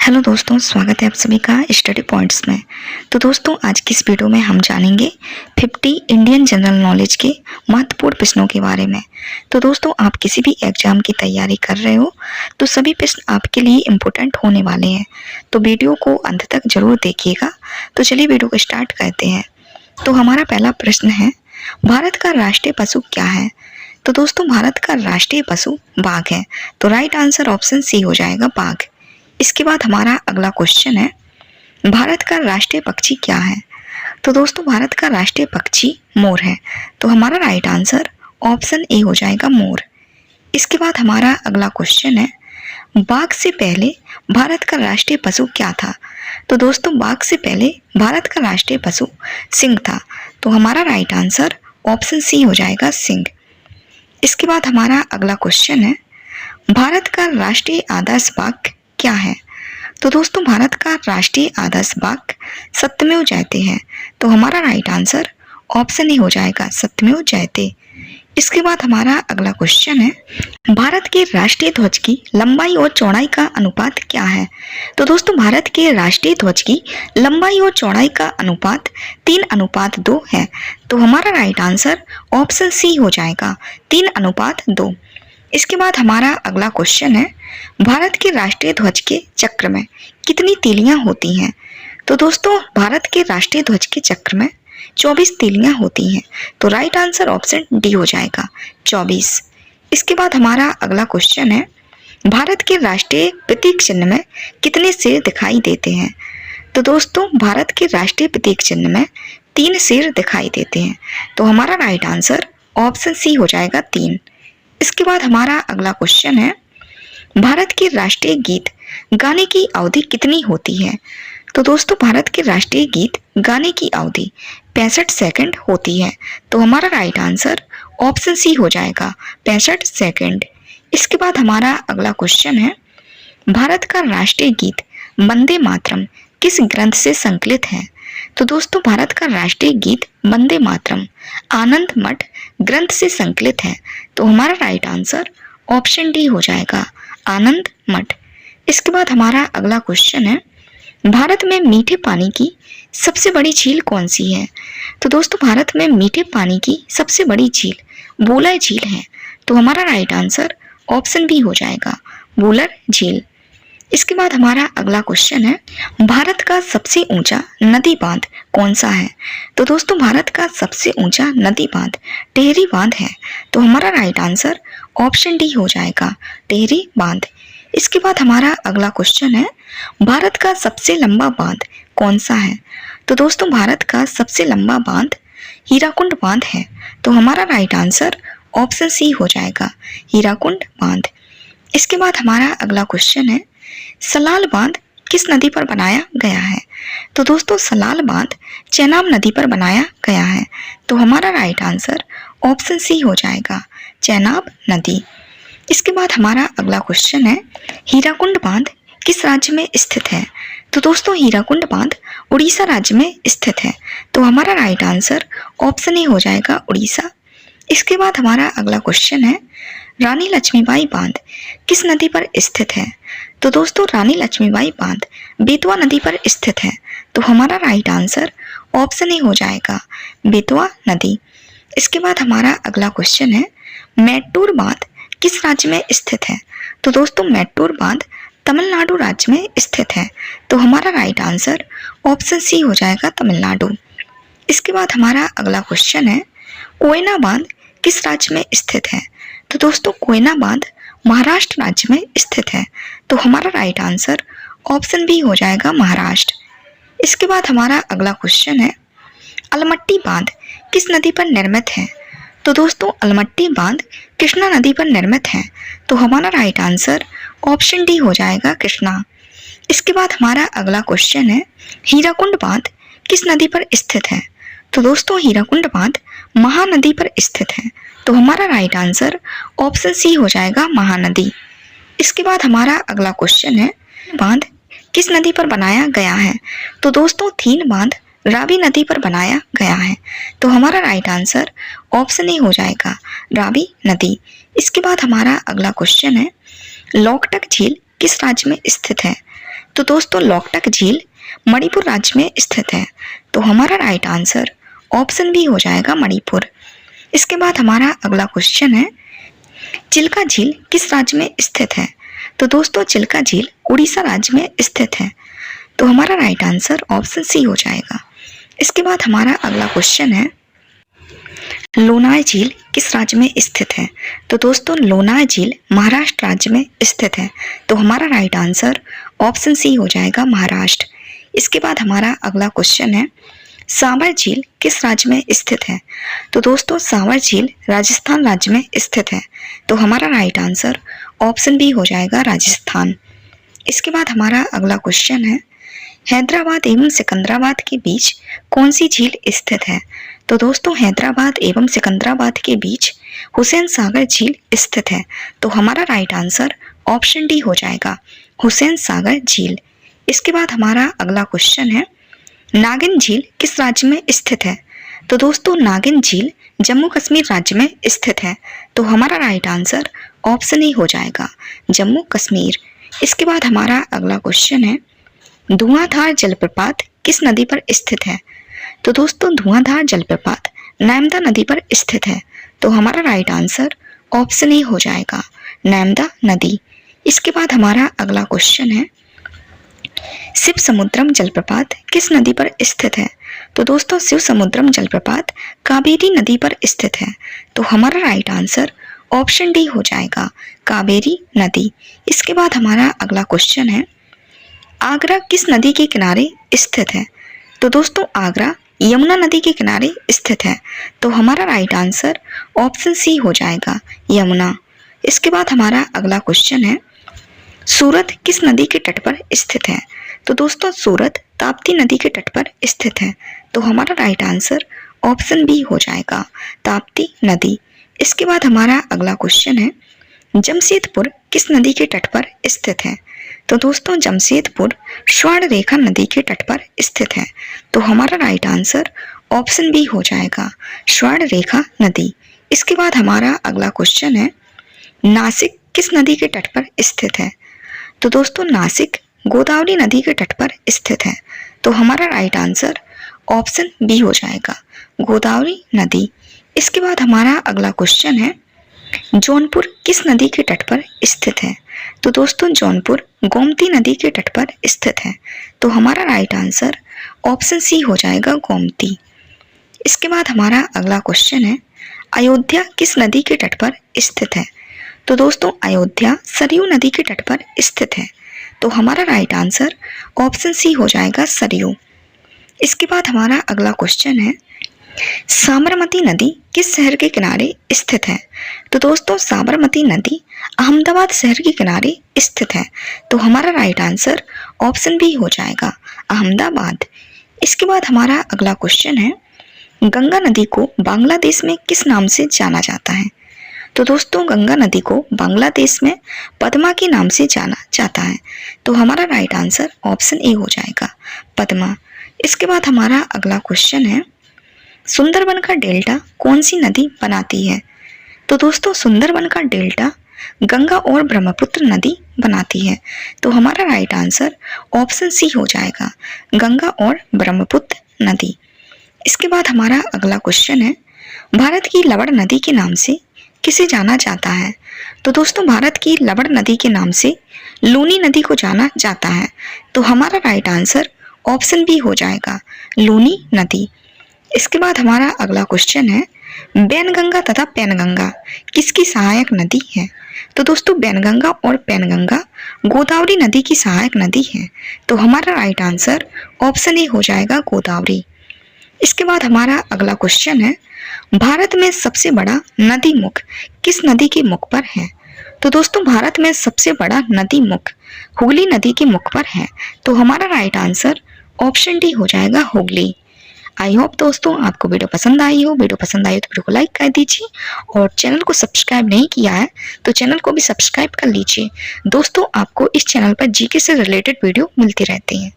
Hello दोस्तों, स्वागत है आप सभी का स्टडी पॉइंट्स में। तो दोस्तों, आज की इस वीडियो में हम जानेंगे 50 इंडियन जनरल नॉलेज के महत्वपूर्ण प्रश्नों के बारे में। तो दोस्तों, आप किसी भी एग्जाम की तैयारी कर रहे हो तो सभी प्रश्न आपके लिए इम्पोर्टेंट होने वाले हैं, तो वीडियो को अंत तक जरूर देखिएगा। तो चलिए वीडियो को स्टार्ट करते हैं। तो हमारा पहला प्रश्न है, भारत का राष्ट्रीय पशु क्या है? तो दोस्तों, भारत का राष्ट्रीय पशु बाघ है। तो राइट आंसर ऑप्शन सी हो जाएगा, बाघ। इसके बाद हमारा अगला क्वेश्चन है, भारत का राष्ट्रीय पक्षी क्या है? तो दोस्तों, भारत का राष्ट्रीय पक्षी मोर है। तो हमारा राइट आंसर ऑप्शन ए हो जाएगा, मोर। इसके बाद हमारा अगला क्वेश्चन है, बाघ से पहले भारत का राष्ट्रीय पशु क्या था? तो दोस्तों, बाघ से पहले भारत का राष्ट्रीय पशु सिंह था। तो हमारा राइट आंसर ऑप्शन सी हो जाएगा, सिंह। इसके बाद हमारा अगला क्वेश्चन है, भारत का राष्ट्रीय आदर्श बाघ क्या है? तो दोस्तों, भारत का राष्ट्रीय आदर्श बाघ सत्यमेव जयते है। तो हमारा राइट आंसर ऑप्शन ए हो जाएगा, सत्यमेव जयते। इसके बाद हमारा अगला क्वेश्चन है, भारत के राष्ट्रीय ध्वज की लंबाई और चौड़ाई का अनुपात क्या है? तो दोस्तों, भारत के राष्ट्रीय ध्वज की लंबाई और चौड़ाई का अनुपात 3:2 है। तो हमारा राइट आंसर ऑप्शन सी हो जाएगा, 3:2। इसके बाद हमारा अगला क्वेश्चन है, भारत के राष्ट्रीय ध्वज के चक्र में कितनी तीलियां होती हैं? तो दोस्तों, भारत के राष्ट्रीय ध्वज के चक्र में 24 तीलियां होती हैं। तो राइट आंसर ऑप्शन डी हो जाएगा, 24। इसके बाद हमारा अगला क्वेश्चन है, भारत के राष्ट्रीय प्रतीक चिन्ह में कितने सिर दिखाई देते हैं? तो दोस्तों, भारत के राष्ट्रीय प्रतीक चिन्ह में 3 सिर दिखाई देते हैं। तो हमारा राइट आंसर ऑप्शन सी हो जाएगा, 3। इसके बाद हमारा अगला क्वेश्चन है, भारत के राष्ट्रीय गीत गाने की अवधि कितनी होती है? तो दोस्तों, भारत के राष्ट्रीय गीत गाने की अवधि 65 सेकंड होती है। तो हमारा राइट आंसर ऑप्शन सी हो जाएगा, 65 सेकंड। इसके बाद हमारा अगला क्वेश्चन है, भारत का राष्ट्रीय गीत वंदे मातरम किस ग्रंथ से संकलित है? तो दोस्तों, भारत का राष्ट्रीय गीत वंदे मातरम आनंद मठ ग्रंथ से संकलित है। तो हमारा राइट आंसर ऑप्शन डी हो जाएगा, आनंद मठ। इसके बाद हमारा अगला क्वेश्चन है, भारत में मीठे पानी की सबसे बड़ी झील कौन सी है? तो दोस्तों, भारत में मीठे पानी की सबसे बड़ी झील वुलर झील है। तो हमारा राइट आंसर ऑप्शन बी हो जाएगा, वुलर झील। इसके बाद हमारा अगला क्वेश्चन है, भारत का सबसे ऊंचा नदी बांध कौन सा है? तो दोस्तों, भारत का सबसे ऊंचा नदी बांध टिहरी बांध है। तो हमारा राइट आंसर ऑप्शन डी हो जाएगा, टिहरी बांध। इसके बाद हमारा अगला क्वेश्चन है, भारत का सबसे लंबा बांध कौन सा है? तो दोस्तों, भारत का सबसे लंबा बांध हीराकुंड बांध है। तो हमारा राइट आंसर ऑप्शन सी हो जाएगा, हीराकुंड बांध। इसके बाद हमारा अगला क्वेश्चन है, सलाल बांध किस नदी पर बनाया गया है? तो दोस्तों, सलाल बांध चेनाब नदी पर बनाया गया है। तो हमारा राइट आंसर ऑप्शन सी हो जाएगा, चेनाब नदी। इसके बाद हमारा अगला क्वेश्चन है, हीराकुंड बांध किस राज्य में स्थित है? तो दोस्तों, हीराकुंड बांध उड़ीसा राज्य में स्थित है। तो हमारा राइट आंसर ऑप्शन ए हो जाएगा, उड़ीसा। इसके बाद हमारा अगला क्वेश्चन है, रानी लक्ष्मीबाई बांध किस नदी पर स्थित है? तो दोस्तों, रानी लक्ष्मीबाई बांध बेतवा नदी पर स्थित है। तो हमारा राइट आंसर ऑप्शन ए हो जाएगा, बेतवा नदी। इसके बाद हमारा अगला क्वेश्चन है, मैटूर बांध किस राज्य में स्थित है? तो दोस्तों, मैटूर बांध तमिलनाडु राज्य में स्थित है। तो हमारा राइट आंसर ऑप्शन सी हो जाएगा, तमिलनाडु। इसके बाद हमारा अगला क्वेश्चन है, कोयना बांध किस राज्य में स्थित है? तो दोस्तों, कोयना बांध महाराष्ट्र राज्य में स्थित है। तो हमारा राइट आंसर ऑप्शन बी हो जाएगा, महाराष्ट्र। इसके बाद हमारा अगला क्वेश्चन है, अलमट्टी बांध किस नदी पर निर्मित है? तो दोस्तों, अलमट्टी बांध कृष्णा नदी पर निर्मित है। तो हमारा राइट आंसर ऑप्शन डी हो जाएगा, कृष्णा। इसके बाद हमारा अगला क्वेश्चन है, हीराकुंड बांध किस नदी पर स्थित है? तो दोस्तों, हीराकुंड बांध महानदी पर स्थित है। तो हमारा राइट आंसर ऑप्शन सी हो जाएगा, महानदी। इसके बाद हमारा अगला क्वेश्चन है, बांध किस नदी पर बनाया गया है? तो दोस्तों, थीन बांध रावी नदी पर बनाया गया है। तो हमारा राइट आंसर ऑप्शन ए हो जाएगा, रावी नदी। इसके बाद हमारा अगला क्वेश्चन है, लोकटक झील किस राज्य में स्थित है? तो दोस्तों लोकटक झील मणिपुर राज्य में स्थित है। तो हमारा राइट आंसर ऑप्शन बी हो जाएगा मणिपुर। इसके बाद हमारा अगला क्वेश्चन है, चिल्का झील किस राज्य में स्थित है? तो दोस्तों चिल्का झील उड़ीसा राज्य में स्थित है। तो हमारा राइट आंसर ऑप्शन सी हो जाएगा। इसके बाद हमारा अगला क्वेश्चन है, लोनार झील किस राज्य में स्थित है? तो दोस्तों लोनार झील महाराष्ट्र राज्य में स्थित है। तो हमारा राइट आंसर ऑप्शन सी हो जाएगा महाराष्ट्र। इसके बाद हमारा अगला क्वेश्चन है, सांबर झील किस राज्य में स्थित है? तो दोस्तों सांबर झील राजस्थान राज्य में स्थित है। तो हमारा राइट आंसर ऑप्शन बी हो जाएगा राजस्थान। इसके बाद हमारा अगला क्वेश्चन है, हैदराबाद एवं सिकंदराबाद के बीच कौन सी झील स्थित है? तो दोस्तों हैदराबाद एवं सिकंदराबाद के बीच हुसैन सागर झील स्थित है। तो हमारा राइट आंसर ऑप्शन डी हो जाएगा हुसैन सागर झील। इसके बाद हमारा अगला क्वेश्चन है, नागिन झील किस राज्य में स्थित है? तो दोस्तों नागिन झील जम्मू कश्मीर राज्य में स्थित है। तो हमारा राइट आंसर ऑप्शन ई हो जाएगा जम्मू कश्मीर। इसके बाद हमारा अगला क्वेश्चन है, धुआंधार जलप्रपात किस नदी पर स्थित है? तो दोस्तों धुआंधार जलप्रपात नर्मदा नदी पर स्थित है। तो हमारा राइट आंसर ऑप्शन ए हो जाएगा नर्मदा नदी। इसके बाद हमारा अगला क्वेश्चन है, शिव समुद्रम जलप्रपात किस नदी पर स्थित है? तो दोस्तों शिव समुद्रम जलप्रपात कावेरी नदी पर स्थित है। तो हमारा राइट आंसर ऑप्शन डी हो जाएगा कावेरी नदी। इसके बाद हमारा अगला क्वेश्चन है, आगरा किस नदी के किनारे स्थित है? तो दोस्तों आगरा यमुना नदी के किनारे स्थित है। तो हमारा राइट आंसर ऑप्शन सी हो जाएगा यमुना। इसके बाद हमारा अगला क्वेश्चन है, सूरत किस नदी के तट पर स्थित है? तो दोस्तों सूरत ताप्ती नदी के तट पर स्थित है। तो हमारा राइट आंसर ऑप्शन बी हो जाएगा ताप्ती नदी। इसके बाद हमारा अगला क्वेश्चन है, जमशेदपुर किस नदी के तट पर स्थित है? तो दोस्तों जमशेदपुर स्वर्ण रेखा नदी के तट पर स्थित है। तो हमारा राइट आंसर ऑप्शन बी हो जाएगा स्वर्ण रेखा नदी। इसके बाद हमारा अगला क्वेश्चन है, नासिक किस नदी के तट पर स्थित है? तो दोस्तों नासिक गोदावरी नदी के तट पर स्थित है। तो हमारा राइट आंसर ऑप्शन बी हो जाएगा गोदावरी नदी। इसके बाद हमारा अगला क्वेश्चन है, जौनपुर किस नदी के तट पर स्थित है? तो दोस्तों जौनपुर गोमती नदी के तट पर स्थित है। तो हमारा राइट आंसर ऑप्शन सी हो जाएगा गोमती। इसके बाद हमारा अगला क्वेश्चन है, अयोध्या किस नदी के तट पर स्थित है? तो दोस्तों अयोध्या सरयू नदी के तट पर स्थित है। तो हमारा राइट आंसर ऑप्शन सी हो जाएगा सरयू। इसके बाद हमारा अगला क्वेश्चन है, साबरमती नदी किस शहर के किनारे स्थित है? तो दोस्तों साबरमती नदी अहमदाबाद शहर के किनारे स्थित है। तो हमारा राइट आंसर ऑप्शन बी हो जाएगा अहमदाबाद। इसके बाद हमारा अगला क्वेश्चन है, गंगा नदी को बांग्लादेश में किस नाम से जाना जाता है? तो दोस्तों गंगा नदी को बांग्लादेश में पद्मा के नाम से जाना जाता है। तो हमारा राइट आंसर ऑप्शन ए हो जाएगा पद्मा। इसके बाद हमारा अगला क्वेश्चन है, सुंदरबन का डेल्टा कौन सी नदी बनाती है? तो दोस्तों सुंदरबन का डेल्टा गंगा और ब्रह्मपुत्र नदी बनाती है। तो हमारा राइट आंसर ऑप्शन सी हो जाएगा गंगा और ब्रह्मपुत्र नदी। इसके बाद हमारा अगला क्वेश्चन है, भारत की लवण नदी के नाम से किसे जाना जाता है? तो दोस्तों भारत की लवण नदी के नाम से लूनी नदी को जाना जाता है। तो हमारा राइट आंसर ऑप्शन बी हो जाएगा लूनी नदी। इसके बाद हमारा अगला क्वेश्चन है, बैनगंगा तथा पैनगंगा किसकी सहायक नदी है? तो दोस्तों बैनगंगा और पैनगंगा गोदावरी नदी की सहायक नदी है। तो हमारा राइट आंसर ऑप्शन ए हो जाएगा गोदावरी। इसके बाद हमारा अगला क्वेश्चन है, भारत में सबसे बड़ा नदी मुख किस नदी के मुख पर है? तो दोस्तों भारत में सबसे बड़ा नदी मुख हुगली नदी के मुख पर है। तो हमारा राइट आंसर ऑप्शन डी हो जाएगा हुगली। आई होप दोस्तों आपको वीडियो पसंद आई हो। वीडियो पसंद आई हो तो वीडियो को लाइक कर दीजिए और चैनल को सब्सक्राइब नहीं किया है तो चैनल को भी सब्सक्राइब कर लीजिए। दोस्तों आपको इस चैनल पर जीके से रिलेटेड वीडियो मिलती रहती हैं।